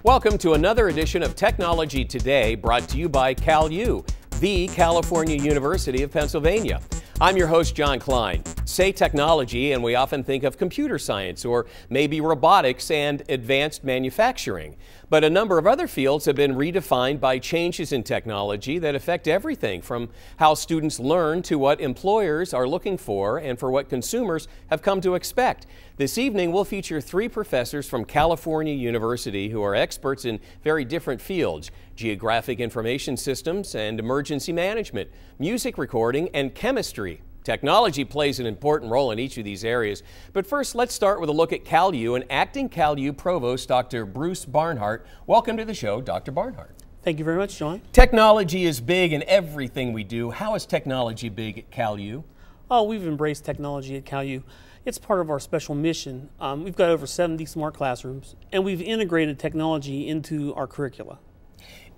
Welcome to another edition of Technology Today, brought to you by CalU, the California University of Pennsylvania. I'm your host, John Klein. Say technology, and we often think of computer science or maybe robotics and advanced manufacturing. But a number of other fields have been redefined by changes in technology that affect everything from how students learn to what employers are looking for and for what consumers have come to expect. This evening, we'll feature three professors from California University who are experts in very different fields: geographic information systems and emergency management, music recording, and chemistry. Technology plays an important role in each of these areas. But first, let's start with a look at CalU and Acting CalU Provost Dr. Bruce Barnhart. Welcome to the show, Dr. Barnhart. Thank you very much, John. Technology is big in everything we do. How is technology big at CalU? Oh, we've embraced technology at CalU. It's part of our special mission. We've got over 70 smart classrooms, and we've integrated technology into our curricula.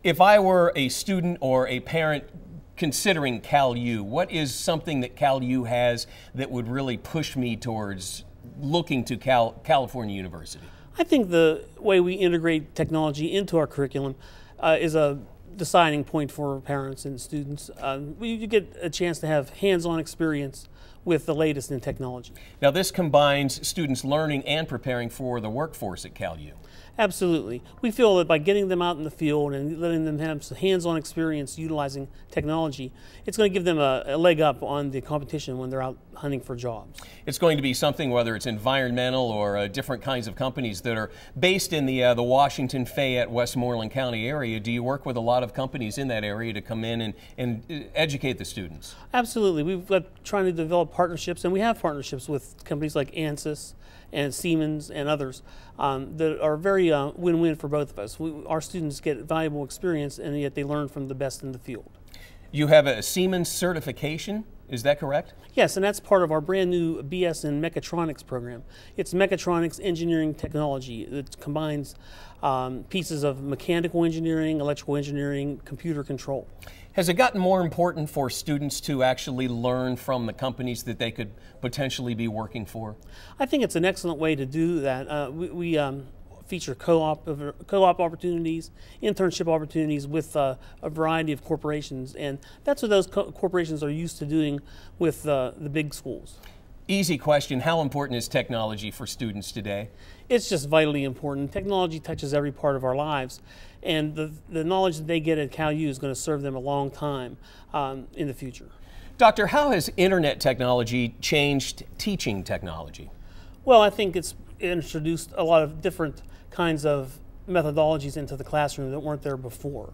If I were a student or a parent considering CalU, what is something that CalU has that would really push me towards looking to California University? I think the way we integrate technology into our curriculum is a deciding point for parents and students. You get a chance to have hands-on experience with the latest in technology. Now, this combines students learning and preparing for the workforce at CalU. Absolutely. We feel that by getting them out in the field and letting them have some hands-on experience utilizing technology, it's going to give them a leg up on the competition when they're out hunting for jobs. It's going to be something, whether it's environmental or different kinds of companies that are based in the Washington, Fayette, Westmoreland County area. Do you work with a lot of companies in that area to come in and educate the students? Absolutely. We've got trying to develop partnerships, and we have partnerships with companies like ANSYS and Siemens and others that are very win-win for both of us. Our students get valuable experience, and yet they learn from the best in the field. You have a Siemens certification, is that correct? Yes, and that's part of our brand new BS in Mechatronics program. It's mechatronics engineering technology that combines pieces of mechanical engineering, electrical engineering, computer control. Has it gotten more important for students to actually learn from the companies that they could potentially be working for? I think it's an excellent way to do that. We feature co-op opportunities, internship opportunities with a variety of corporations, and that's what those corporations are used to doing with the big schools. Easy question, how important is technology for students today? It's just vitally important. Technology touches every part of our lives, and the knowledge that they get at CalU is going to serve them a long time in the future. Doctor, how has internet technology changed teaching technology? Well, I think it's introduced a lot of different kinds of methodologies into the classroom that weren't there before.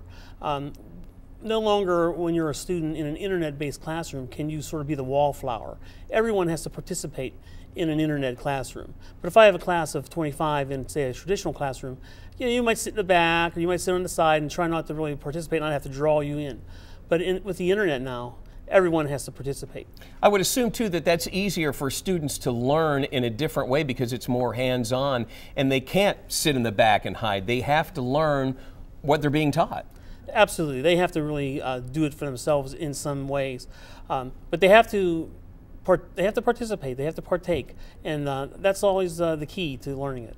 No longer, when you're a student in an internet-based classroom, can you sort of be the wallflower. Everyone has to participate in an internet classroom. But if I have a class of 25 in, say, a traditional classroom, you might sit in the back or you might sit on the side and try not to really participate and not have to draw you in. But with the internet now, everyone has to participate. I would assume, too, that that's easier for students to learn in a different way because it's more hands-on, and they can't sit in the back and hide. They have to learn what they're being taught. Absolutely. They have to really do it for themselves in some ways. But they have to participate, they have to partake, and that's always the key to learning it.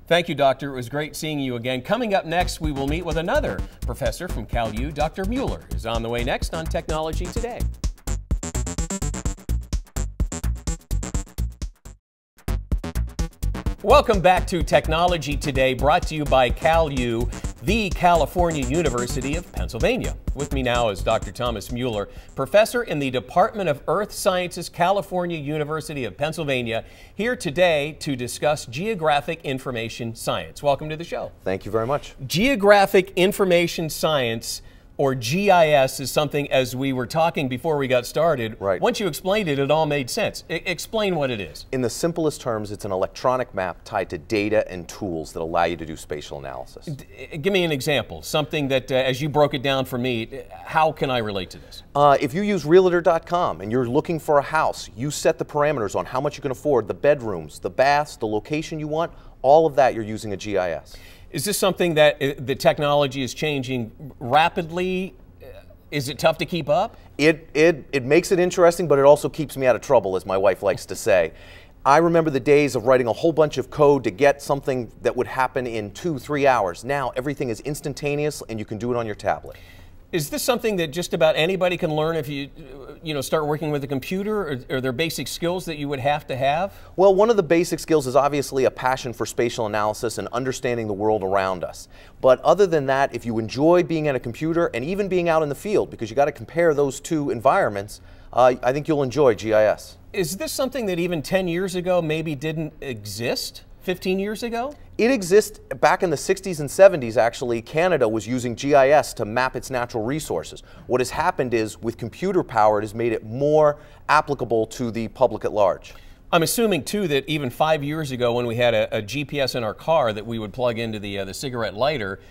Thank you, Doctor. It was great seeing you again. Coming up next, we will meet with another professor from CalU. Dr. Mueller is on the way next on Technology Today. Welcome back to Technology Today, brought to you by CalU, the California University of Pennsylvania. With me now is Dr. Thomas Mueller, professor in the Department of Earth Sciences, California University of Pennsylvania, here today to discuss geographic information science. Welcome to the show. Thank you very much. Geographic information science, or GIS, is something, as we were talking before we got started, right. Once you explained it, it all made sense. Explain what it is. In the simplest terms, it's an electronic map tied to data and tools that allow you to do spatial analysis. Give me an example, something that, as you broke it down for me, how can I relate to this? If you use Realtor.com and you're looking for a house, you set the parameters on how much you can afford, the bedrooms, the baths, the location you want, all of that you're using a GIS. Is this something that the technology is changing rapidly? Is it tough to keep up? It makes it interesting, but it also keeps me out of trouble, as my wife likes to say. I remember the days of writing a whole bunch of code to get something that would happen in 2-3 hours. Now everything is instantaneous and you can do it on your tablet. Is this something that just about anybody can learn if you start working with a computer? Or are there basic skills that you would have to have? Well, one of the basic skills is obviously a passion for spatial analysis and understanding the world around us. But other than that, if you enjoy being at a computer and even being out in the field, because you got to compare those two environments, I think you'll enjoy GIS. Is this something that even 10 years ago maybe didn't exist? 15 years ago? It exists back in the 60s and 70s, actually. Canada was using GIS to map its natural resources. What has happened is, with computer power, it has made it more applicable to the public at large. I'm assuming, too, that even 5 years ago when we had a GPS in our car that we would plug into the cigarette lighter,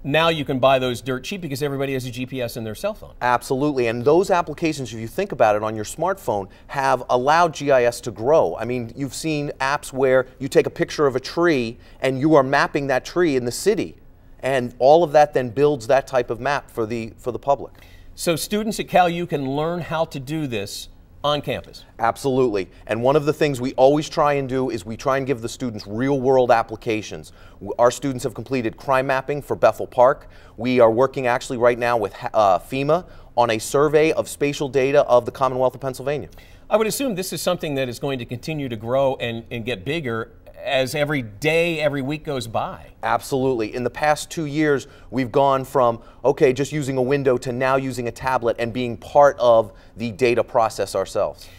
now you can buy those dirt cheap because everybody has a GPS in their cell phone. Absolutely, and those applications, if you think about it, on your smartphone have allowed GIS to grow. I mean, you've seen apps where you take a picture of a tree and you are mapping that tree in the city, and all of that then builds that type of map for the public. So students at CalU can learn how to do this on campus? Absolutely, and one of the things we always try and do is we try and give the students real-world applications. Our students have completed crime mapping for Bethel Park. We are working actually right now with FEMA on a survey of spatial data of the Commonwealth of Pennsylvania. I would assume this is something that is going to continue to grow and get bigger as every day, every week goes by. Absolutely. In the past 2 years, we've gone from, okay, just using a window to now using a tablet and being part of the data process ourselves.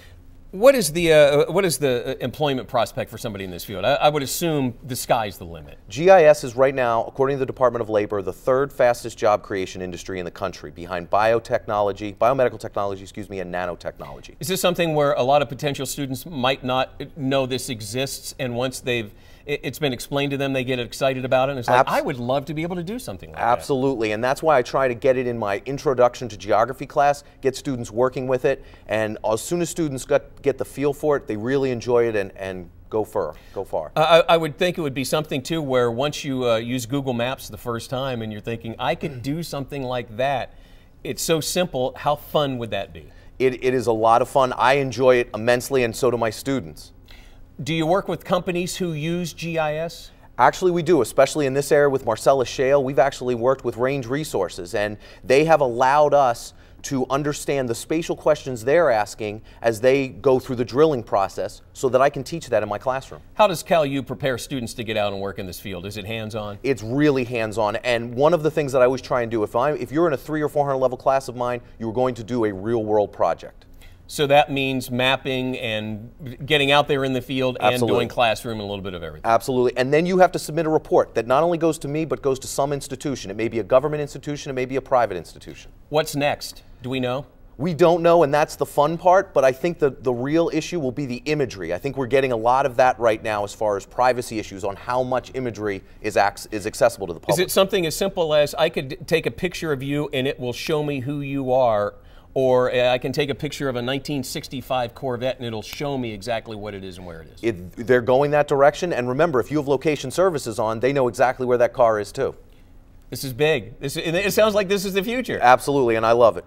What is the employment prospect for somebody in this field? I would assume the sky's the limit. GIS is right now, according to the Department of Labor, the third fastest job creation industry in the country, behind biomedical technology, excuse me, and nanotechnology. Is this something where a lot of potential students might not know this exists, and once it's been explained to them, they get excited about it, and it's like, I would love to be able to do something like that. Absolutely, and that's why I try to get it in my introduction to geography class, get students working with it, and as soon as students get the feel for it, they really enjoy it and go far. I would think it would be something too where once you use Google Maps the first time and you're thinking, I could do something like that. It's so simple. How fun would that be? It is a lot of fun. I enjoy it immensely, and so do my students. Do you work with companies who use GIS? Actually, we do, especially in this area with Marcellus Shale. We've actually worked with Range Resources, and they have allowed us to understand the spatial questions they're asking as they go through the drilling process so that I can teach that in my classroom. How does CalU prepare students to get out and work in this field? Is it hands-on? It's really hands-on, and one of the things that I always try and do, if you're in a 300 or 400 level class of mine, you're going to do a real-world project. So that means mapping and getting out there in the field and doing classroom and a little bit of everything. Absolutely. And then you have to submit a report that not only goes to me, but goes to some institution. It may be a government institution, it may be a private institution. What's next? Do we know? We don't know, and that's the fun part, but I think the real issue will be the imagery. I think we're getting a lot of that right now as far as privacy issues on how much imagery is accessible to the public. Is it something as simple as I could take a picture of you and it will show me who you are? Or I can take a picture of a 1965 Corvette and it'll show me exactly what it is and where it is. They're going that direction, and remember, if you have location services on, they know exactly where that car is too. This is big. It sounds like this is the future. Absolutely, and I love it.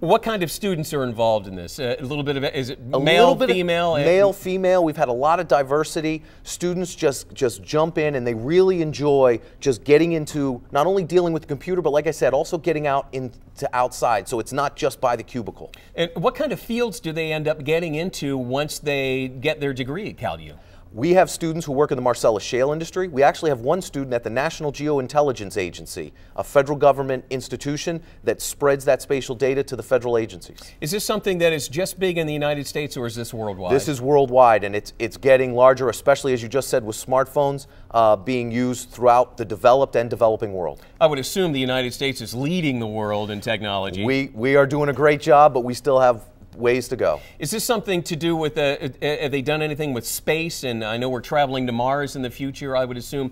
What kind of students are involved in this? A little bit of it, is it male, female? Male, female. We've had a lot of diversity. Students just jump in and they really enjoy just getting into not only dealing with the computer, but like I said, also getting out into outside. So it's not just by the cubicle. And what kind of fields do they end up getting into once they get their degree at CalU? We have students who work in the Marcellus Shale industry. We actually have one student at the National Geointelligence Agency, a federal government institution that spreads that spatial data to the federal agencies. Is this something that is just big in the United States, or is this worldwide? This is worldwide, and it's getting larger, especially as you just said with smartphones being used throughout the developed and developing world. I would assume the United States is leading the world in technology. We are doing a great job, but we still have ways to go. Is this something to do with, have they done anything with space? And I know we're traveling to Mars in the future. I would assume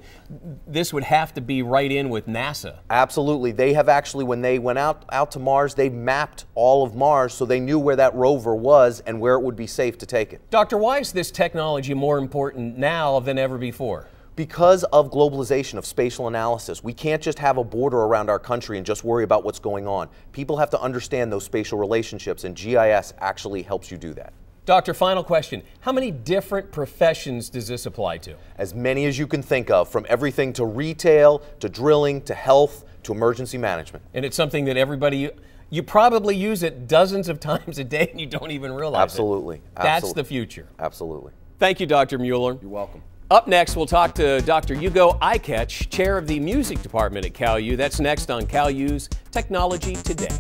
this would have to be right in with NASA. Absolutely. They have actually, when they went out to Mars, they mapped all of Mars so they knew where that rover was and where it would be safe to take it. Doctor, why is this technology more important now than ever before? Because of globalization of spatial analysis. We can't just have a border around our country and just worry about what's going on. People have to understand those spatial relationships, and GIS actually helps you do that. Doctor, final question. How many different professions does this apply to? As many as you can think of, from everything to retail, to drilling, to health, to emergency management. And it's something that everybody, you probably use it dozens of times a day and you don't even realize Absolutely. it. That's the future. Absolutely. Thank you, Dr. Mueller. You're welcome. Up next, we'll talk to Dr. Hugo Ikech, chair of the music department at CalU. That's next on CalU's Technology Today.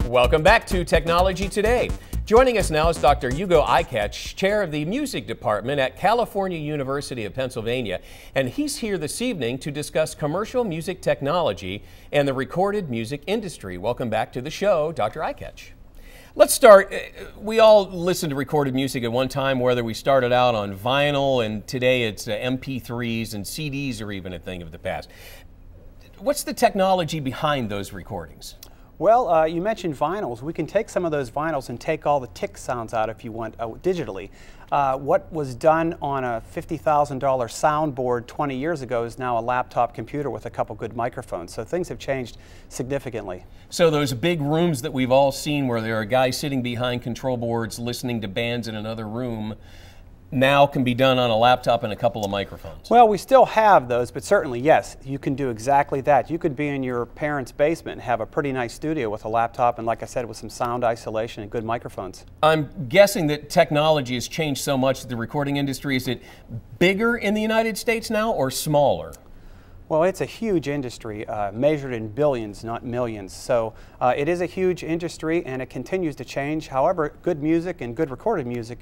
Welcome back to Technology Today. Joining us now is Dr. Hugo Ikech, chair of the music department at California University of Pennsylvania, and he's here this evening to discuss commercial music technology and the recorded music industry. Welcome back to the show, Dr. Ikech. Let's start. We all listened to recorded music at one time, whether we started out on vinyl and today it's MP3s and CDs are even a thing of the past. What's the technology behind those recordings? Well, you mentioned vinyls. We can take some of those vinyls and take all the tick sounds out if you want digitally. What was done on a $50,000 soundboard 20 years ago is now a laptop computer with a couple good microphones. So things have changed significantly. So those big rooms that we've all seen where there are guys sitting behind control boards listening to bands in another room now can be done on a laptop and a couple of microphones. Well, we still have those, but certainly, yes, you can do exactly that. You could be in your parents' basement and have a pretty nice studio with a laptop and, like I said, with some sound isolation and good microphones. I'm guessing that technology has changed so much that the recording industry, is it bigger in the United States now or smaller? Well, it's a huge industry, measured in billions, not millions. So it is a huge industry, and it continues to change. However, good music and good recorded music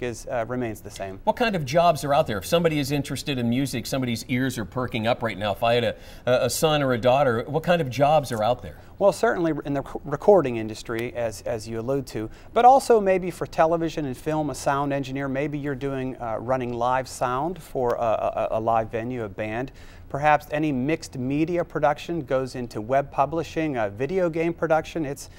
remains the same. What kind of jobs are out there? If somebody is interested in music, somebody's ears are perking up right now. If I had a son or a daughter, what kind of jobs are out there? Well, certainly in the recording industry, as you allude to, but also maybe for television and film, a sound engineer. Maybe you're doing running live sound for a live venue, a band. Perhaps any mixed media production goes into web publishing, video game production. It's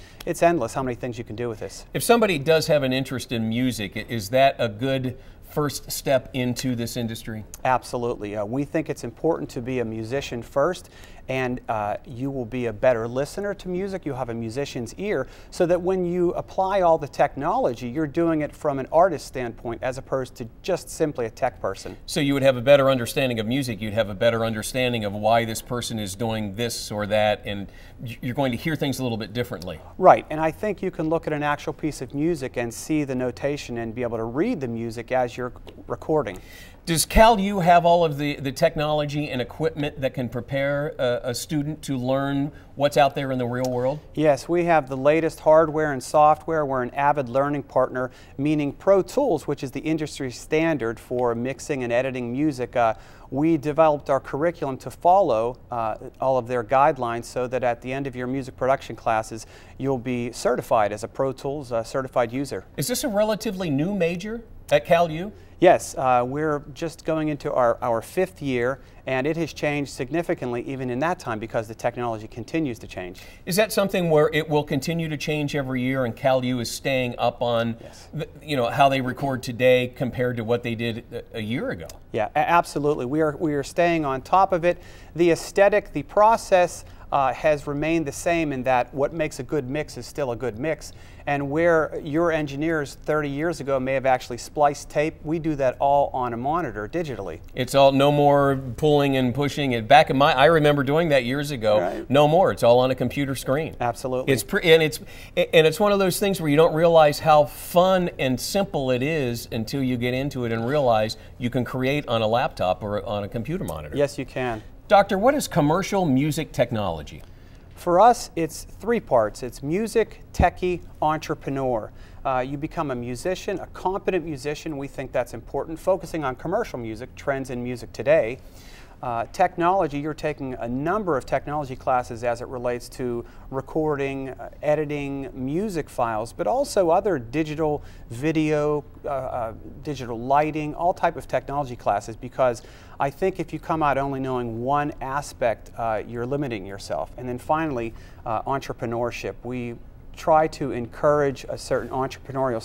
endless how many things you can do with this. If somebody does have an interest in music, is that a good first step into this industry? Absolutely. We think it's important to be a musician first, and you will be a better listener to music. You'll have a musician's ear, so that when you apply all the technology, you're doing it from an artist standpoint as opposed to just simply a tech person. So you would have a better understanding of music, you'd have a better understanding of why this person is doing this or that, and you're going to hear things a little bit differently. Right, and I think you can look at an actual piece of music and see the notation and be able to read the music as you're recording. Does CalU have all of the technology and equipment that can prepare a student to learn what's out there in the real world? Yes, we have the latest hardware and software. We're an avid learning partner, meaning Pro Tools, which is the industry standard for mixing and editing music. We developed our curriculum to follow all of their guidelines so that at the end of your music production classes, you'll be certified as a Pro Tools certified user. Is this a relatively new major at CalU? Yes, we're just going into our fifth year, and it has changed significantly even in that time because the technology continues to change. Is that something where it will continue to change every year and CalU is staying up on how they record today compared to what they did a year ago? Yeah, absolutely. We are staying on top of it. The aesthetic, the process has remained the same in that what makes a good mix is still a good mix. And where your engineers 30 years ago may have actually spliced tape, we do that all on a monitor digitally. It's all no more pulling and pushing it back in I remember doing that years ago. Right. No more. It's all on a computer screen. Absolutely. It's one of those things where you don't realize how fun and simple it is until you get into it and realize you can create on a laptop or on a computer monitor. Yes, you can. Doctor, what is commercial music technology? For us, it's three parts. It's music, techie, entrepreneur. You become a musician, a competent musician. We think that's important. Focusing on commercial music, trends in music today. Technology, you're taking a number of technology classes as it relates to recording, editing music files, but also other digital video, digital lighting, all type of technology classes, because I think if you come out only knowing one aspect, you're limiting yourself. And then finally, entrepreneurship. We try to encourage a certain entrepreneurial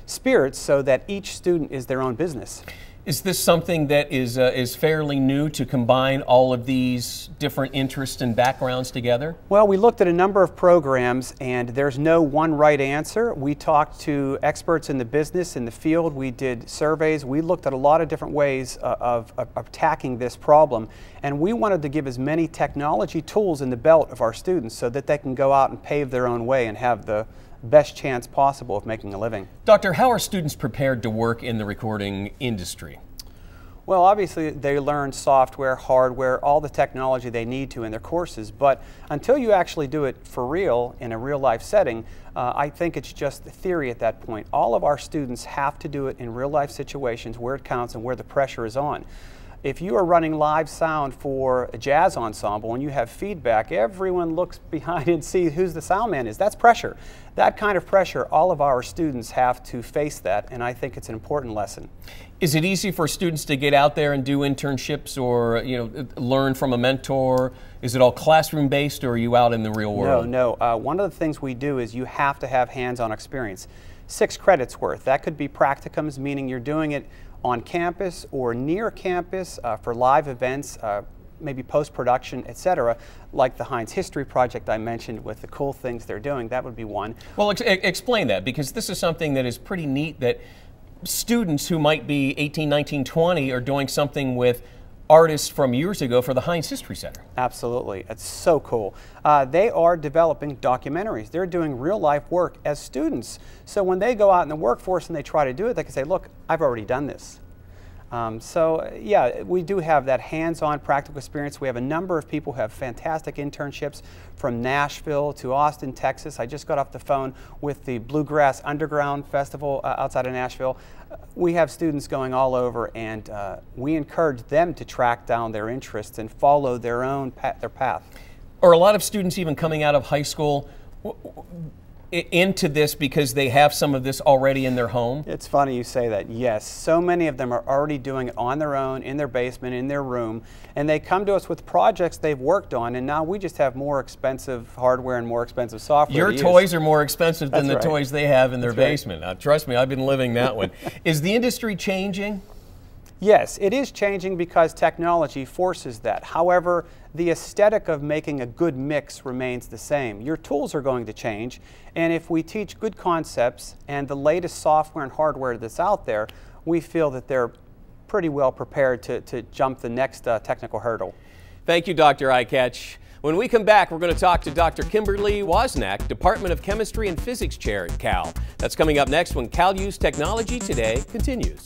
spirit so that each student is their own business. Is this something that is fairly new to combine all of these different interests and backgrounds together? Well, we looked at a number of programs, and there's no one right answer. We talked to experts in the business, in the field. We did surveys. We looked at a lot of different ways of attacking this problem, and we wanted to give as many technology tools in the belt of our students so that they can go out and pave their own way and have the best chance possible of making a living. Doctor, how are students prepared to work in the recording industry? Well, obviously they learn software, hardware, all the technology they need to in their courses, but until you actually do it for real in a real life setting, I think it's just theory at that point. All of our students have to do it in real life situations where it counts and where the pressure is on. If you are running live sound for a jazz ensemble and you have feedback, everyone looks behind and sees who's the sound man is. That's pressure. That kind of pressure, all of our students have to face that, and I think it's an important lesson. Is it easy for students to get out there and do internships or learn from a mentor? Is it all classroom based, or are you out in the real world? No. One of the things we do is you have to have hands-on experience. 6 credits worth. That could be practicums, meaning you're doing it on campus or near campus for live events, maybe post-production, etc., like the Heinz History Project I mentioned with the cool things they're doing. That would be one. Well, explain that, because this is something that is pretty neat, that students who might be 18, 19, 20 are doing something with artists from years ago for the Heinz History Center. Absolutely. It's so cool. They are developing documentaries. They're doing real life work as students. So when they go out in the workforce and they try to do it, they can say, look, I've already done this. Yeah, we do have that hands-on practical experience. We have a number of people who have fantastic internships from Nashville to Austin, Texas. I just got off the phone with the Bluegrass Underground Festival outside of Nashville. We have students going all over, and we encourage them to track down their interests and follow their own path. Are a lot of students even coming out of high school into this because they have some of this already in their home? It's funny you say that. Yes, so many of them are already doing it on their own, in their basement, in their room, and they come to us with projects they've worked on, and now we just have more expensive hardware and more expensive software. Your toys are more expensive than the right. toys they have in their That's right. basement. Now, trust me, I've been living that one. Is the industry changing? Yes, it is changing because technology forces that. However, the aesthetic of making a good mix remains the same. Your tools are going to change, and if we teach good concepts and the latest software and hardware that's out there, we feel that they're pretty well prepared to jump the next technical hurdle. Thank you, Dr. Eyecatch. When we come back, we're going to talk to Dr. Kimberly Wozniak, Department of Chemistry and Physics Chair at Cal. That's coming up next when Cal U's Technology Today continues.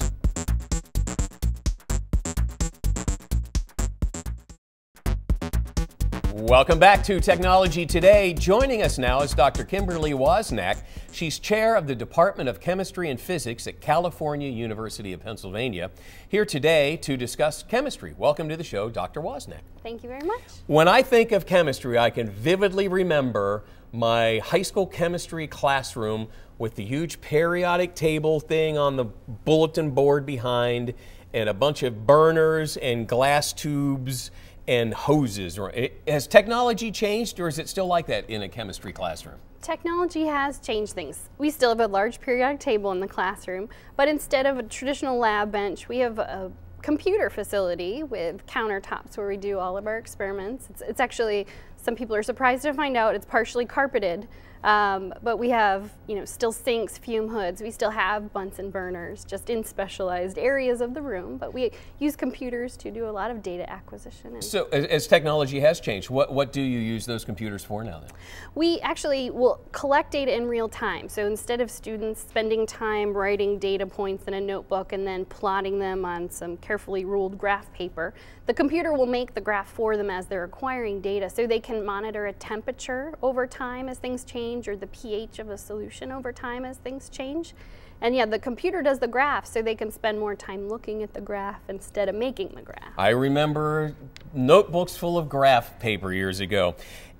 Welcome back to Technology Today. Joining us now is Dr. Kimberly Wozniak. She's chair of the Department of Chemistry and Physics at California University of Pennsylvania. Here today to discuss chemistry. Welcome to the show, Dr. Wozniak. Thank you very much. When I think of chemistry, I can vividly remember my high school chemistry classroom with the huge periodic table thing on the bulletin board behind, and a bunch of burners and glass tubes and hoses. Has technology changed, or is it still like that in a chemistry classroom? Technology has changed things. We still have a large periodic table in the classroom, but instead of a traditional lab bench, we have a computer facility with countertops where we do all of our experiments. It's actually, some people are surprised to find out, it's partially carpeted. But we have, still sinks, fume hoods. We still have Bunsen burners, just in specialized areas of the room. But we use computers to do a lot of data acquisition. So, as technology has changed, what do you use those computers for now then? We actually will collect data in real time. So instead of students spending time writing data points in a notebook and then plotting them on some carefully ruled graph paper, the computer will make the graph for them as they're acquiring data, so they can monitor a temperature over time as things change, or the pH of a solution over time as things change. And yeah, the computer does the graph, so they can spend more time looking at the graph instead of making the graph. I remember notebooks full of graph paper years ago.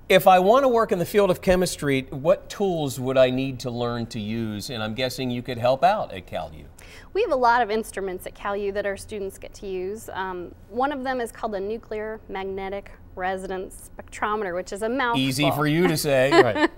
If I want to work in the field of chemistry, what tools would I need to learn to use? And I'm guessing you could help out at Cal U. We have a lot of instruments at Cal U that our students get to use. One of them is called a nuclear magnetic resonance spectrometer, which is a mouthful. Easy for you to say. Right.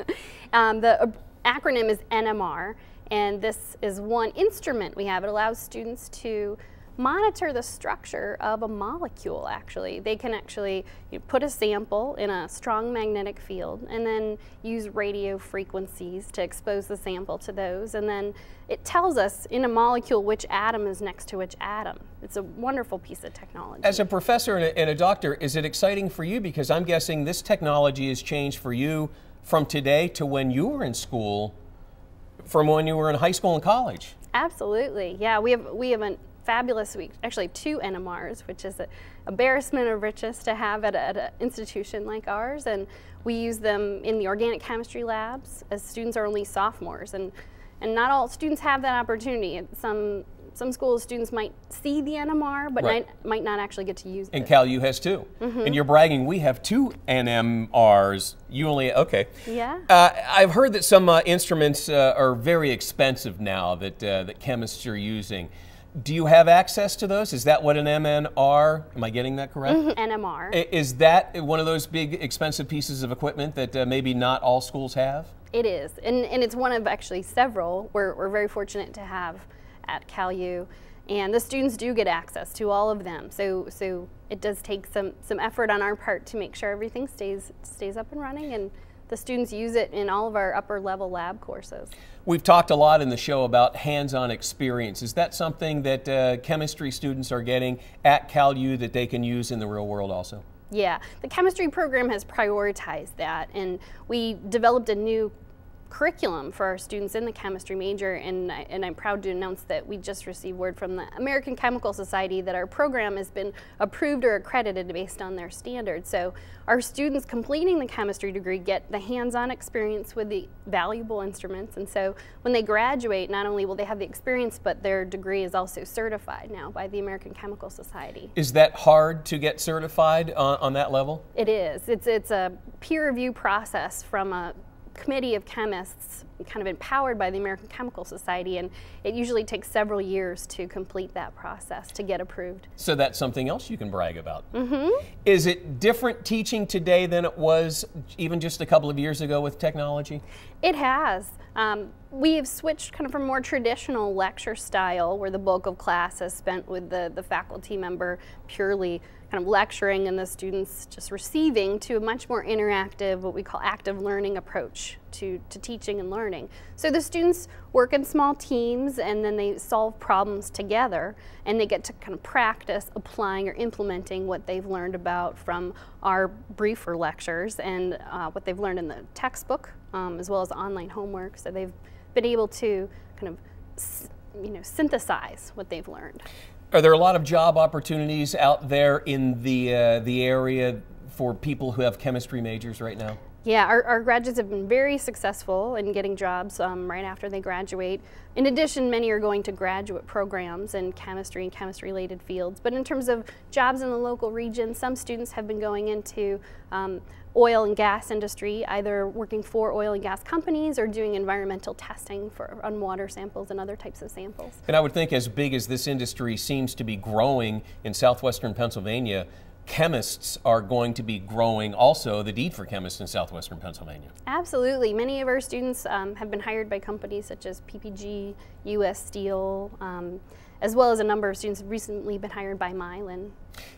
The acronym is NMR, and this is one instrument we have. It allows students to monitor the structure of a molecule, actually. They can actually put a sample in a strong magnetic field and then use radio frequencies to expose the sample to those, and then it tells us in a molecule which atom is next to which atom. It's a wonderful piece of technology. As a professor and a doctor, is it exciting for you? Because I'm guessing this technology has changed for you from today to when you were in school, from when you were in high school and college. Absolutely, yeah. We have a fabulous, actually 2 NMRs, which is an embarrassment of riches to have at an institution like ours, and we use them in the organic chemistry labs as students are only sophomores, and not all students have that opportunity. Some schools, students might see the NMR, but might not actually get to use it. And CalU has 2. And you're bragging, we have 2 NMRs. You only, okay. Yeah. I've heard that some instruments are very expensive now that chemists are using. Do you have access to those? Is that what an MNR, am I getting that correct? NMR. Is that one of those big expensive pieces of equipment that maybe not all schools have? It is, and it's one of actually several we're very fortunate to have at CalU, and the students do get access to all of them. So it does take some effort on our part to make sure everything stays up and running, and the students use it in all of our upper level lab courses. We've talked a lot in the show about hands-on experience. Is that something that chemistry students are getting at CalU that they can use in the real world also? Yeah, the chemistry program has prioritized that, and we developed a new curriculum for our students in the chemistry major, and I'm proud to announce that we just received word from the American Chemical Society that our program has been approved or accredited based on their standards. So our students completing the chemistry degree get the hands-on experience with the valuable instruments, and so when they graduate, not only will they have the experience, but their degree is also certified now by the American Chemical Society. Is that hard to get certified on that level? It is. It's a peer review process from a committee of chemists kind of empowered by the American Chemical Society, and it usually takes several years to complete that process to get approved. So that's something else you can brag about. Is it different teaching today than it was even just a couple of years ago with technology? It has. We have switched kind of from more traditional lecture style where the bulk of class is spent with the faculty member purely kind of lecturing and the students just receiving, to a much more interactive, what we call active learning approach to teaching and learning. So the students work in small teams and then they solve problems together, and they get to kind of practice applying or implementing what they've learned about from our briefer lectures and what they've learned in the textbook, as well as online homework. So they've been able to kind of synthesize what they've learned. Are there a lot of job opportunities out there in the area for people who have chemistry majors right now? Yeah, our graduates have been very successful in getting jobs right after they graduate. In addition, many are going to graduate programs in chemistry and chemistry-related fields. But in terms of jobs in the local region, some students have been going into oil and gas industry, either working for oil and gas companies or doing environmental testing on water samples and other types of samples. And I would think, as big as this industry seems to be growing in southwestern Pennsylvania, chemists are going to be growing also, the need for chemists in southwestern Pennsylvania. Absolutely. Many of our students have been hired by companies such as PPG, US Steel, as well as a number of students have recently been hired by Mylan.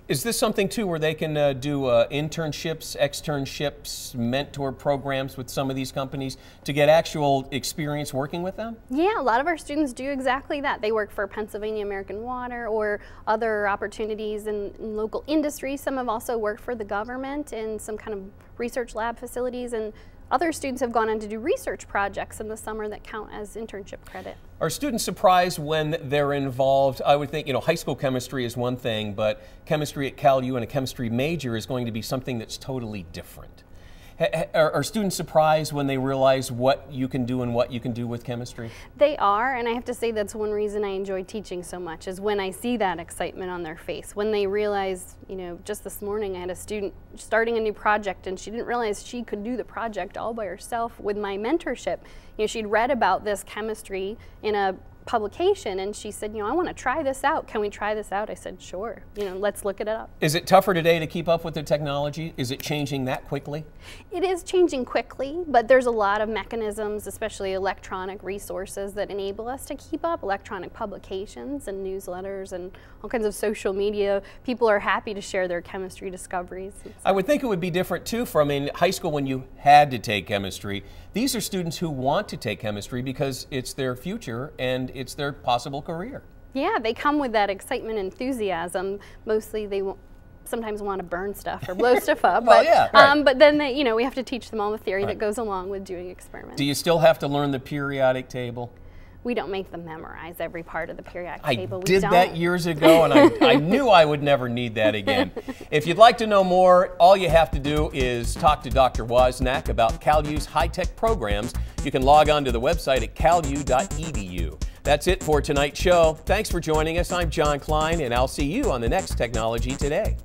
Is this something too where they can do internships, externships, mentor programs with some of these companies to get actual experience working with them? Yeah, a lot of our students do exactly that. They work for Pennsylvania American Water or other opportunities in local industry. Some have also worked for the government in some kind of research lab facilities, and other students have gone on to do research projects in the summer that count as internship credit. Are students surprised when they're involved? I would think, high school chemistry is one thing, but chemistry at CalU and a chemistry major is going to be something that's totally different. Are students surprised when they realize what you can do and what you can do with chemistry? They are, and I have to say that's one reason I enjoy teaching so much, is when I see that excitement on their face. When they realize, just this morning I had a student starting a new project and she didn't realize she could do the project all by herself with my mentorship. She'd read about this chemistry in a publication, and she said, I want to try this out. Can we try this out? I said, sure. Let's look it up. Is it tougher today to keep up with the technology? Is it changing that quickly? It is changing quickly, but there's a lot of mechanisms, especially electronic resources, that enable us to keep up. Electronic publications and newsletters and all kinds of social media. People are happy to share their chemistry discoveries. I would think it would be different too from in high school when you had to take chemistry. These are students who want to take chemistry because it's their future and it's their possible career. Yeah, they come with that excitement and enthusiasm. Mostly they sometimes want to burn stuff or blow stuff up. Well, but, yeah, right. But then we have to teach them all the theory that goes along with doing experiments. Do you still have to learn the periodic table? We don't make them memorize every part of the periodic I table. did that years ago, and I knew I would never need that again. If you'd like to know more, all you have to do is talk to Dr. Wozniak about CalU's high-tech programs. You can log on to the website at calu.edu. That's it for tonight's show. Thanks for joining us. I'm John Klein, and I'll see you on the next Technology Today.